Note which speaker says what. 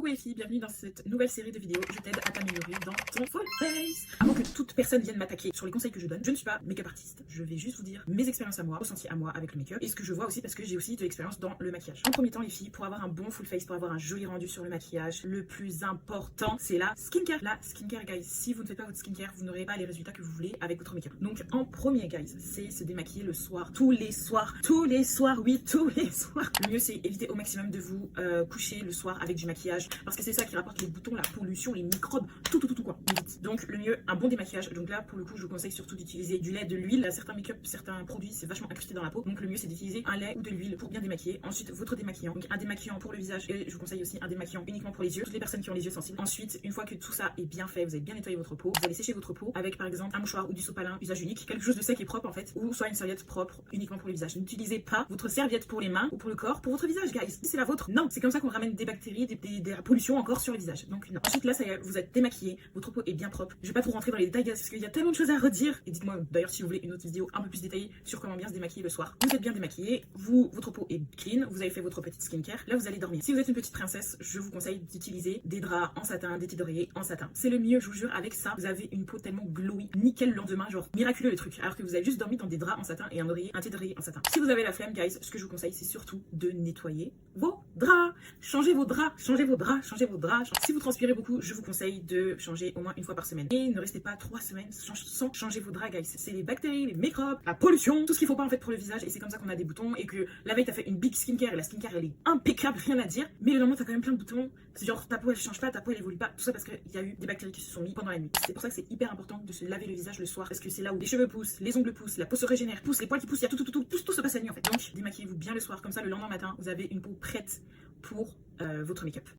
Speaker 1: Coucou les filles, bienvenue dans cette nouvelle série de vidéos. Je t'aide à t'améliorer dans ton full face. Avant que toute personne vienne m'attaquer sur les conseils que je donne, je ne suis pas make-up artiste. Je vais juste vous dire mes expériences à moi, ressenties à moi avec le make-up et ce que je vois aussi parce que j'ai aussi de l'expérience dans le maquillage. En premier temps les filles, pour avoir un bon full face, pour avoir un joli rendu sur le maquillage, le plus important c'est la skincare. La skincare guys, si vous ne faites pas votre skincare, vous n'aurez pas les résultats que vous voulez avec votre make-up. Donc en premier guys, c'est se démaquiller le soir, tous les soirs, oui tous les soirs. Le mieux c'est éviter au maximum de vous coucher le soir avec du maquillage parce que c'est ça qui rapporte les boutons, la pollution, les microbes, tout quoi. Donc le mieux, un bon démaquillage. Donc là pour le coup je vous conseille surtout d'utiliser du lait, de l'huile. Certains make-up, certains produits c'est vachement incrusté dans la peau, donc le mieux c'est d'utiliser un lait ou de l'huile pour bien démaquiller. Ensuite votre démaquillant, donc un démaquillant pour le visage et je vous conseille aussi un démaquillant uniquement pour les yeux, toutes les personnes qui ont les yeux sensibles. Ensuite une fois que tout ça est bien fait, vous avez bien nettoyé votre peau, vous allez sécher votre peau avec par exemple un mouchoir ou du sopalin usage unique, quelque chose de sec et propre en fait, ou soit une serviette propre uniquement pour le visage. N'utilisez pas votre serviette pour les mains ou pour le corps pour votre visage guys, c'est la vôtre. Non, c'est comme ça qu'on ramène des bactéries, de la pollution encore sur le visage. Donc non. Ensuite là ça y est, vous êtes démaquillé, votre peau est bien propre. Je vais pas trop rentrer dans les détails parce qu'il y a tellement de choses à redire. Et dites-moi d'ailleurs si vous voulez une autre vidéo un peu plus détaillée sur comment bien se démaquiller le soir. Vous êtes bien démaquillé, votre peau est clean, vous avez fait votre petite skincare. Là vous allez dormir. Si vous êtes une petite princesse, je vous conseille d'utiliser des draps en satin, des thés d'oreiller en satin. C'est le mieux, je vous jure. Avec ça, vous avez une peau tellement glowy, nickel le lendemain, genre miraculeux le truc. Alors que vous avez juste dormi dans des draps en satin et un thé d'oreiller en satin. Si vous avez la flemme, guys, ce que je vous conseille, c'est surtout de nettoyer vos draps. Changez vos draps. Si vous transpirez beaucoup, je vous conseille de changer au moins une fois par semaine. Et ne restez pas 3 semaines sans changer vos draps, guys. C'est les bactéries, les microbes, la pollution, tout ce qu'il faut pas en fait pour le visage. Et c'est comme ça qu'on a des boutons. Et que la veille, t'as fait une big skincare et la skincare elle est impeccable, rien à dire. Mais le lendemain, t'as quand même plein de boutons. C'est genre ta peau elle change pas, ta peau elle évolue pas. Tout ça parce qu'il y a eu des bactéries qui se sont mises pendant la nuit. C'est pour ça que c'est hyper important de se laver le visage le soir. Parce que c'est là où les cheveux poussent, les ongles poussent, la peau se régénère, pousse, les poils qui poussent, il y a tout se passe la nuit en fait. Donc démaquillez-vous bien le soir. Comme ça, le lendemain matin, vous avez une peau prête pour votre make-up.